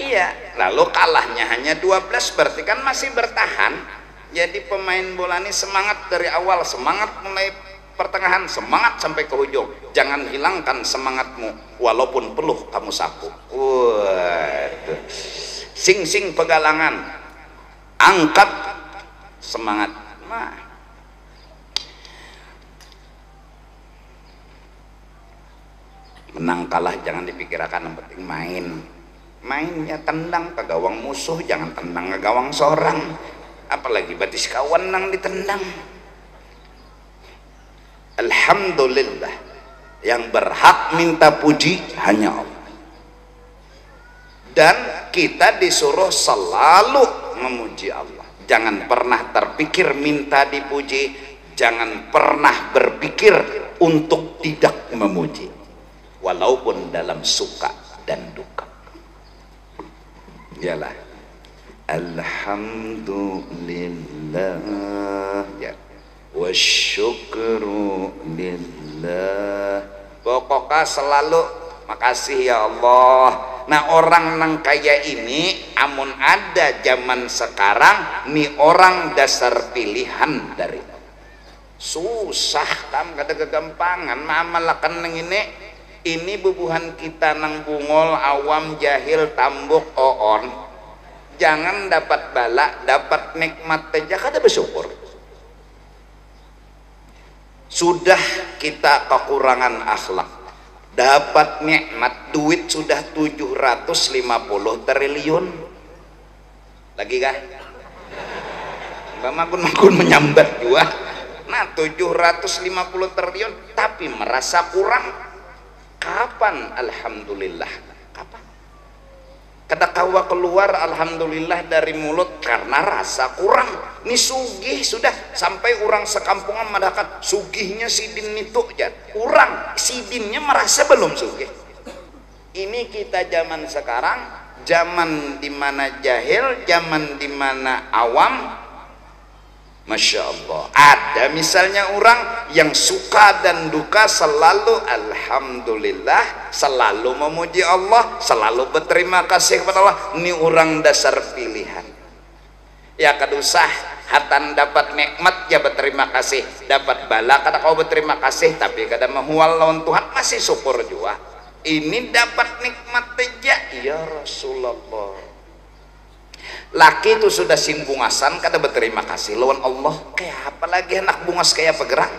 Iya, lalu kalahnya hanya 12, berarti kan masih bertahan. Jadi pemain bola ini semangat dari awal, semangat mulai pertengahan, semangat sampai ke ujung. Jangan hilangkan semangatmu walaupun peluh kamu sapu. Waduh. Sing pegalangan, angkat semangat, mah. Menang kalah jangan dipikirkan, yang penting main. Mainnya tendang ke gawang musuh, jangan tendang ke gawang seorang. Apalagi batis kawan nang ditendang. Alhamdulillah, yang berhak minta puji hanya Allah. Dan kita disuruh selalu memuji Allah. Jangan pernah terpikir minta dipuji, jangan pernah berpikir untuk tidak memuji, walaupun dalam suka dan duka. Yalah, alhamdulillah ya, wasyukru lillah. Pokoknya selalu makasih ya Allah. Nah, orang nang kaya ini amun ada zaman sekarang nih orang dasar pilihan dari susah kam kata kegampangan mamalakan nang ini bubuhan kita nang bungol awam jahil tambuk oon. Jangan dapat bala dapat nikmat aja kada bersyukur. Sudah kita kekurangan akhlak, dapat nikmat duit sudah 750 triliun lagi kah? Makun menyambat juga. Nah 750 triliun tapi merasa kurang. Kapan alhamdulillah? Kapan? Kedakawa keluar alhamdulillah dari mulut karena rasa kurang. Ini sugih sudah sampai orang sekampungan madakan sugihnya sidin itu aja. Kurang sidinnya merasa belum sugih. Ini kita zaman sekarang, zaman dimana jahil, zaman dimana awam. Masya Allah, ada misalnya orang yang suka dan duka selalu alhamdulillah, selalu memuji Allah, selalu berterima kasih kepada Allah. Ini orang dasar pilihan. Ya kadusah hatan dapat nikmat ya berterima kasih, dapat bala kada kau berterima kasih, tapi kada mahual lawan Tuhan masih syukur juga. Ini dapat nikmat aja ya Rasulullah. Laki itu sudah sin bungasan kada berterima kasih lawan Allah, kayak apa lagi anak bungas kayak pegerak,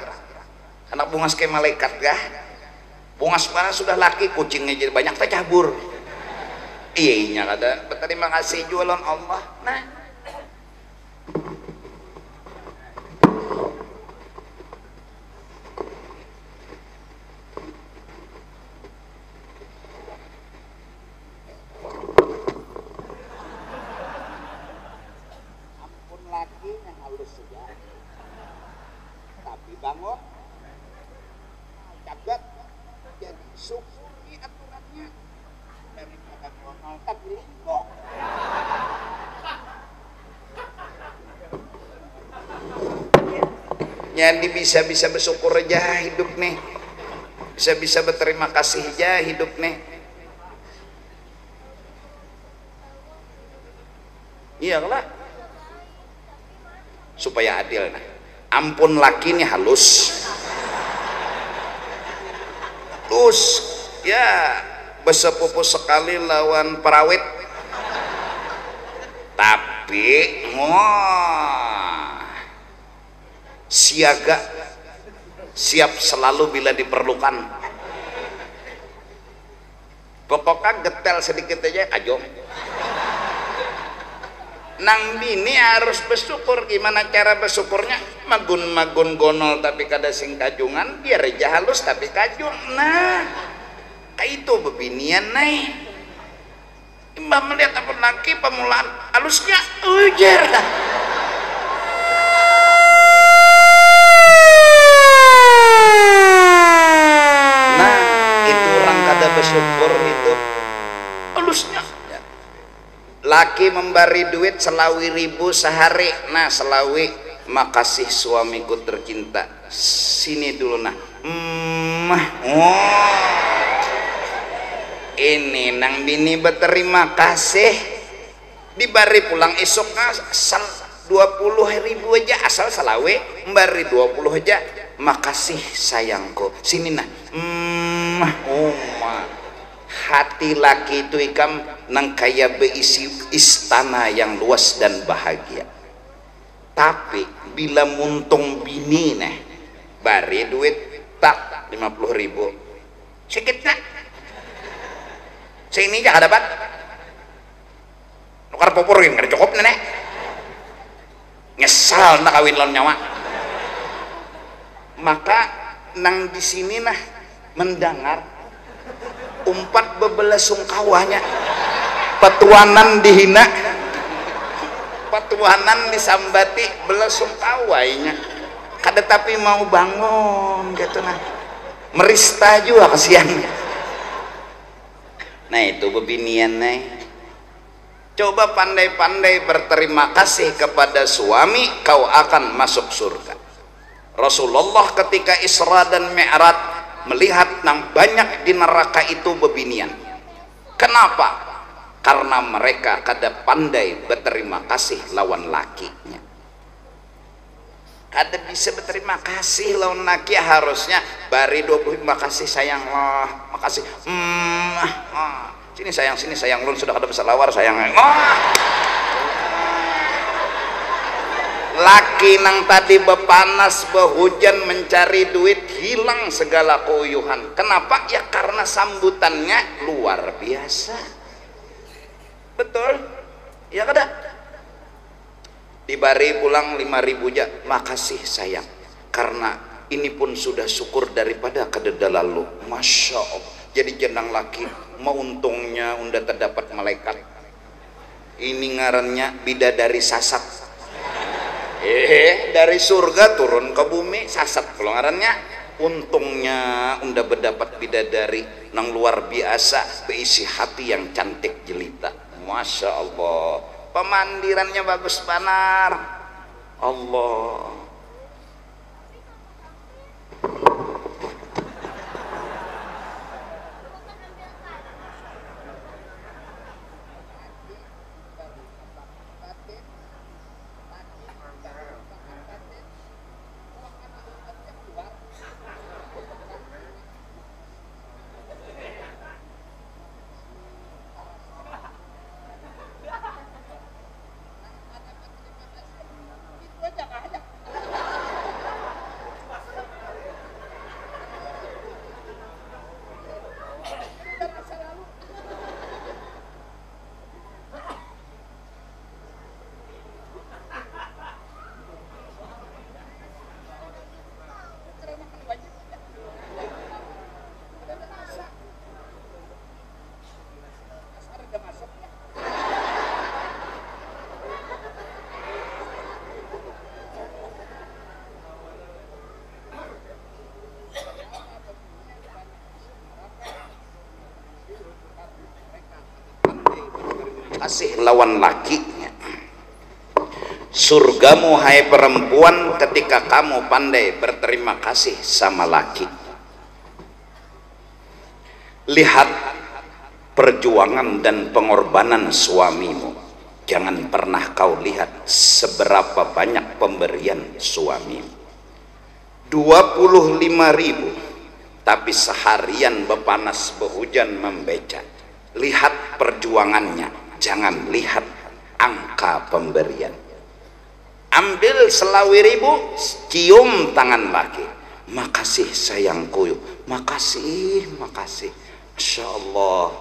anak bungas kayak malaikat gah. Bungas mana sudah laki, kucingnya jadi banyak tercabur. Iya kada berterima kasih juga lawan Allah. Nah bangun jagat jadi syukuri aturannya daripada ngomong tapi lingkok. Jadi bisa bersyukur aja hidup nih, bisa berterima kasih aja hidup nih. Iyalah supaya adil. Nah ampun laki ini halus ya bersepupu sekali lawan perawit, tapi siaga, siap selalu bila diperlukan. Pokoknya getel sedikit aja kajong. Nang bini harus bersyukur. Gimana cara bersyukurnya? Magun gonol tapi kada sing kajungan, biar aja halus tapi kajung. Nah kayak itu bebinian nih. Mbak melihat apa laki pemulaan halusnya ujar dah. Nah itu orang kada bersyukur itu halusnya. Laki memberi duit selawi ribu sehari. Nah selawi, makasih suamiku tercinta, sini dulu nah. Ini nang bini berterima kasih, dibari pulang esok asal 20.000 aja, asal selawi memberi 20 aja. Makasih sayangku, sini nah. Hati laki itu ikam nang kaya berisi istana yang luas dan bahagia, tapi bila muntung bini nih bari duit tak 50.000 sikit nak sini aja dapat nukar popor yang gak cukup nenek nyesal nak kawin lawan nyawa. Maka nang di sini nah mendengar umpat bebelah sungkawanya petuanan dihina petuanan disambati belah sungkawainya kada tapi mau bangun gitu nah merista juga kasihan. Nah itu bebinian nih, coba pandai-pandai berterima kasih kepada suami, kau akan masuk surga. Rasulullah ketika Isra dan Mi'raj melihat nang banyak di neraka itu bebinian. Kenapa? Karena mereka kada pandai berterima kasih lawan lakinya. Kada bisa berterima kasih lawan laki, harusnya bari 20 makasih sayang, makasih sini sayang lu sudah kada besar lawar sayang. Laki nang tadi bepanas behujan mencari duit hilang segala keuyuhan. Kenapa? Ya karena sambutannya luar biasa. Betul ya kada? Dibari pulang 5.000 aja, makasih sayang, karena ini pun sudah syukur daripada kededa lalu. Masya Allah, jadi jenang laki mau untungnya unda terdapat malaikat ini ngarannya bidadari sasat, dari surga turun ke bumi sasat kalau ngarannya. Untungnya unda berdapat bidadari nang luar biasa beisi hati yang cantik jelita. Masya Allah, pemandirannya bagus banar. Allah kasih lawan lakinya. Surgamu hai perempuan ketika kamu pandai berterima kasih sama laki. Lihat perjuangan dan pengorbanan suamimu. Jangan pernah kau lihat seberapa banyak pemberian suamimu. 25.000 tapi seharian bepanas behujan membeca. Lihat perjuangannya, jangan lihat angka pemberian. Ambil selawi 1.000, cium tangan laki, makasih sayangku, makasih, makasih, Masya Allah.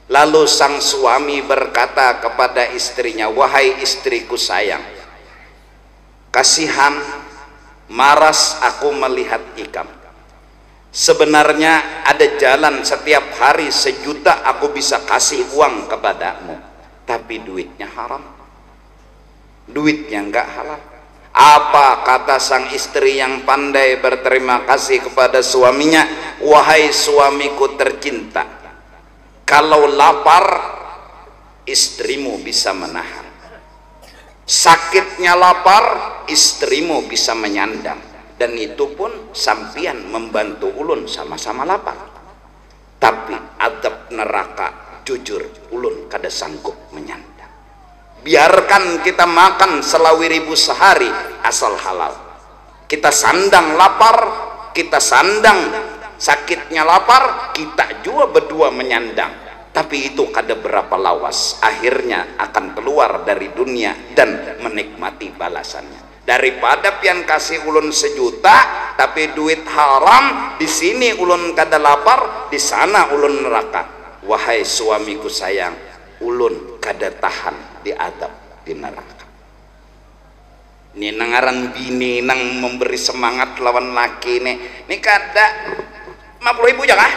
Lalu sang suami berkata kepada istrinya, wahai istriku sayang, kasihan maras aku melihat ikam. Sebenarnya ada jalan setiap hari 1 juta aku bisa kasih uang kepadamu, tapi duitnya haram, duitnya enggak halal. Apa kata sang istri yang pandai berterima kasih kepada suaminya? Wahai suamiku tercinta, kalau lapar istrimu bisa menahan, sakitnya lapar istrimu bisa menyandang, dan itu pun sampian membantu ulun sama-sama lapar. Tapi adab neraka jujur ulun kada sanggup menyandang. Biarkan kita makan selawi 1.000 sehari asal halal. Kita sandang lapar, kita sandang sakitnya lapar, kita juga berdua menyandang. tapi itu kada berapa lawas, akhirnya akan keluar dari dunia dan menikmati balasannya. Daripada pian kasih ulun 1 juta tapi duit haram, di sini ulun kada lapar, di sana ulun neraka. Wahai suamiku sayang, ulun kada tahan diadab di neraka. Ini nangaran bini nang memberi semangat lawan laki nih. Ini kada 50.000 jakah,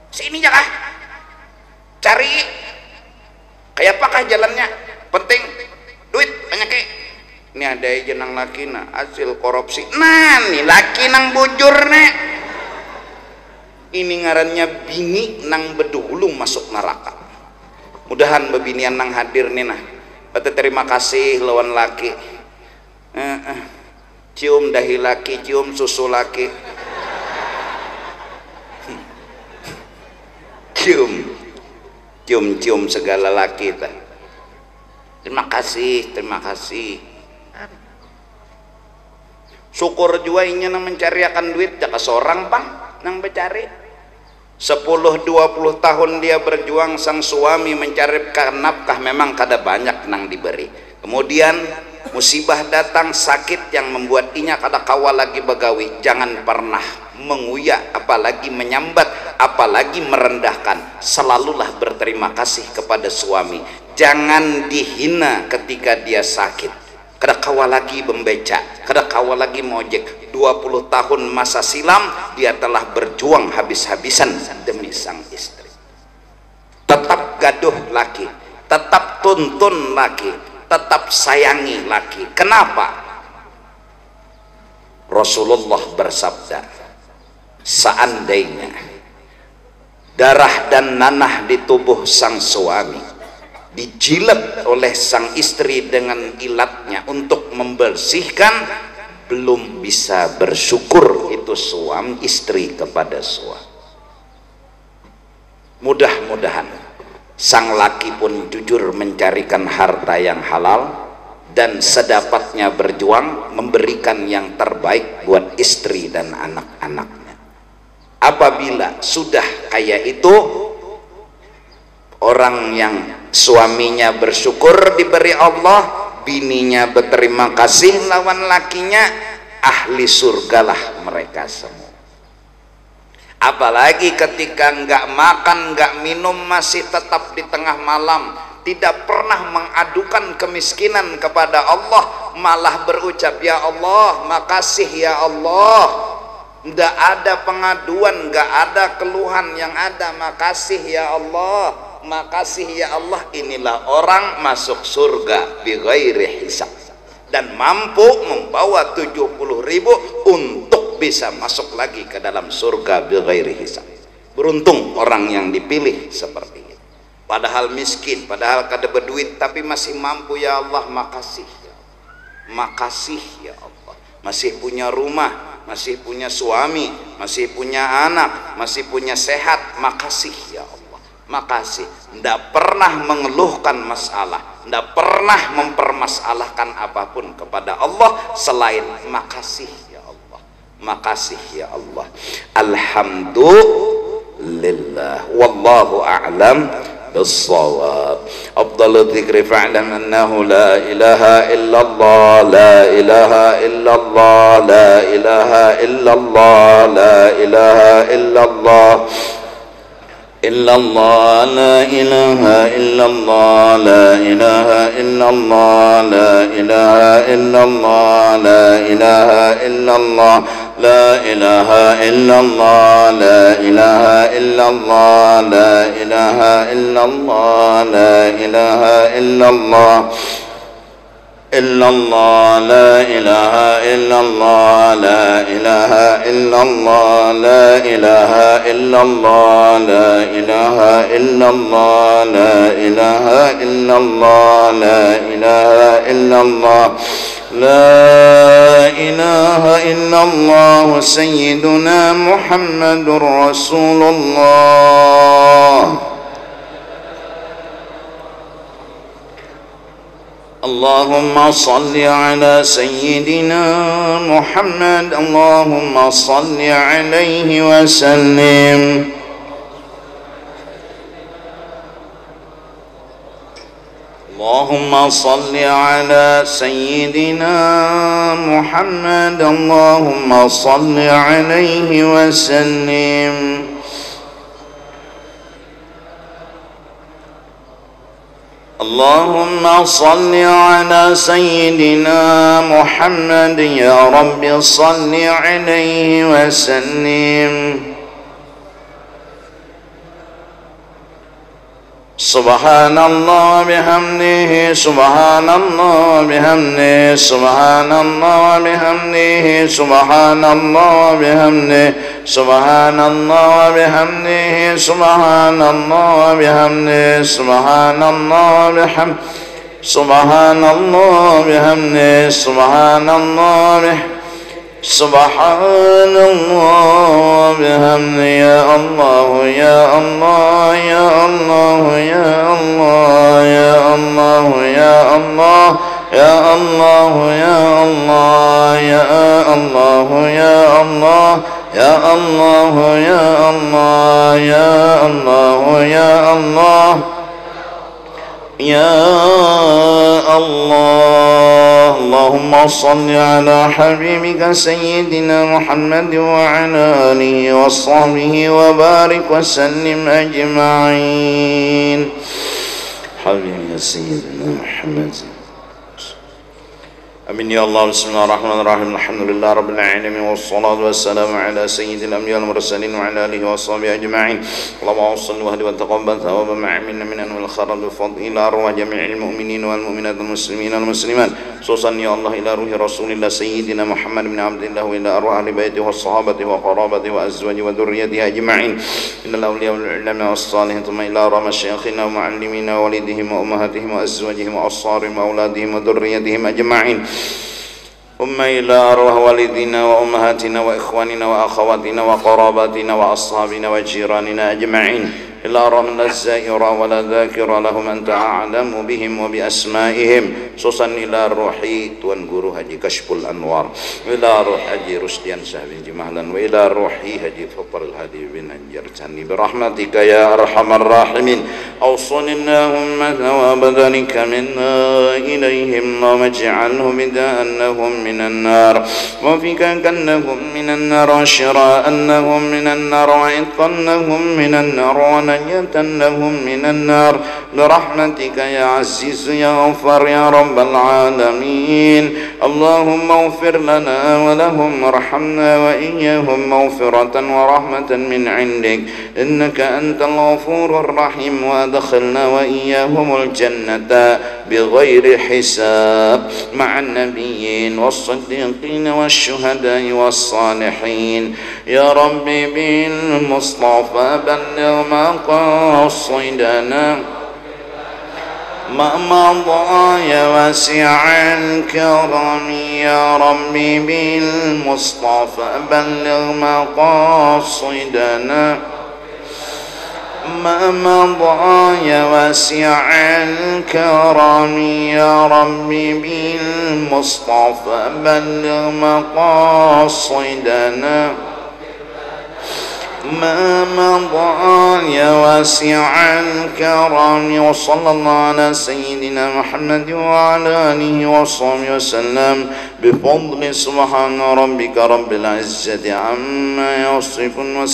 sini jakah, cari kayak apakah jalannya, penting duit banyak ke. Ini ada aja nang laki na hasil korupsi, nah nih laki nang bujur nih. Ini ngarannya bini nang bedulung masuk neraka. Mudahan bebinian nang hadir nih nah, pati terima kasih lawan laki. Cium dahi laki, cium susu laki, cium segala laki. Terima kasih, terima kasih. Syukur juga inya nang mencariakan duit jaka seorang pang nang becari 10-20 tahun dia berjuang, sang suami mencarikan nafkah memang kada banyak nang diberi. Kemudian musibah datang, sakit yang membuat inya kada kawal lagi begawi. Jangan pernah menguyak, apalagi menyambat, apalagi merendahkan. Selalulah berterima kasih kepada suami. Jangan dihina ketika dia sakit. Kada kawal lagi membeca, kada kawal lagi mojek. 20 tahun masa silam dia telah berjuang habis-habisan demi sang istri. Tetap gaduh laki, tetap tuntun laki, tetap sayangi laki. Kenapa? Rasulullah bersabda, seandainya darah dan nanah di tubuh sang suami dijilat oleh sang istri dengan ilatnya untuk membersihkan, belum bisa bersyukur itu suami istri kepada suami. Mudah-mudahan sang laki pun jujur mencarikan harta yang halal dan sedapatnya berjuang memberikan yang terbaik buat istri dan anak-anaknya. Apabila sudah kayak itu, orang yang suaminya bersyukur diberi Allah, bininya berterima kasih lawan lakinya, ahli surgalah mereka semua. Apalagi ketika enggak makan, enggak minum, masih tetap di tengah malam, tidak pernah mengadukan kemiskinan kepada Allah, malah berucap, ya Allah, makasih ya Allah. Enggak ada pengaduan, enggak ada keluhan, yang ada makasih ya Allah, makasih ya Allah. Inilah orang masuk surga bighairi hisab dan mampu membawa 70.000 untuk bisa masuk lagi ke dalam surga bighairi hisab. Beruntung orang yang dipilih seperti itu. Padahal miskin, padahal kada berduit, tapi masih mampu. Ya Allah, makasih ya Allah. Makasih ya Allah. Masih punya rumah, masih punya suami, masih punya anak, masih punya sehat. Makasih ya Allah, makasih. Tidak pernah mengeluhkan masalah, tidak pernah mempermasalahkan apapun kepada Allah selain makasih ya Allah, makasih ya Allah. Alhamdulillah, wallahu a'lam بالصواب. أفضل الذكر فاعلم أنه لا إله إلا الله، لا إله إلا الله، لا إله إلا الله، لا إله إلا الله، إلا الله، لا إله إلا الله، لا إله إلا الله، لا إله إلا الله، لا إله إلا الله، لا إله إلا الله، لا إله إلا الله، لا إله إلا الله، لا إله إلا الله، إلا الله، لا إله إلا الله، لا إله إلا الله، لا إله إلا الله، لا إله إلا الله، لا إله إلا الله، لا إله إلا الله، لا إله إلا الله، سيدنا محمد رسول الله. اللهم صل على سيدنا محمد، اللهم صل عليه وسلم. اللهم صل على سيدنا محمد اللهم صل عليه وسلم اللهم صل على سيدنا محمد يا رب صل عليه وسلم سبحان الله بحمده سبحان الله بحمده سبحان الله بحمده سبحان الله بحمده سبحان الله بحمده سبحان الله بحمده سبحان الله بحمده سبحان الله بحمده سبحان الله بحمده سبحان الله بحمده يا الله يا الله يا الله يا الله يا الله يا الله يا الله يا الله يا الله يا الله يا الله يا الله يا الله يا الله يا الله اللهم صل على حبيبك سيدنا محمد وعلى آله وصحبه وبارك وسلم أجمعين حبيبي سيدنا محمد آمين يا الله بسم الله الرحمن الرحيم الحمد لله رب العالمين والصلاة والسلام على سيد الأنبياء والمرسلين وعلى آله وصحبه أجمعين اللهم صل وهد وتقبل ثواب ما عملنا من أنواع الخير بفضل إلى أرواح جميع المؤمنين والمؤمنات المسلمين والمسلمات خصوصا يا الله إلى روح رسول الله سيدنا محمد بن عبد الله وإلى أرواح أهل بيته والصحابة وقرابته وأزواجه وذريته أجمعين إن الأولياء والعلماء والصالحين ثم إلى أرواح مشايخنا ومعلمينا ووالدهم وأمهاتهم وأزواجهم وأصهارهم وأولادهم وذريتهم أجمعين ثم إلى أرواح والدينا وأمهاتنا وإخواننا وأخواتنا وقراباتنا وأصحابنا وجيراننا أجمعين إلى أرواح الزائر ولا ذاكر لهم أنت أعلم بهم وبأسمائهم خصوصا إلى روح Tuan Guru Haji Kashful Anwar إلى روح Haji Rusdian Syah bin Jimahlan وإلى روح Haji Fathal Hadi bin Anjar Chani برحمتك يا أرحم الراحمين أوصل اللهم ثواب ذلك منا إليهم اللهم اجعله بداء أنهم من النار وفيك كأنهم من النار وشراء أنهم من النار وعتقا أنهم من النار ونجاة لهم من النار برحمتك يا عزيز يا غفار يا رب العالمين اللهم اغفر لنا ولهم وارحمنا وإياهم مغفرة ورحمة من عندك إنك أنت الغفور الرحيم وأدخلنا وإياهم الجنة بغير حساب مع النبيين والصديقين والشهداء والصالحين يا ربي بالمصطفى بلغ مقاصدنا ما مضى يا واسع الكرم يا ربي بالمصطفى بلغ مقاصدنا ما مضى يا واسع الكرم يا ربي بالمصطفى بلغ مقاصدنا ما مضى يا واسع الكرم وصلى الله على سيدنا محمد وعلى آله وصحبه وسلم بفضل سبحان ربك رب العزة عما يصفون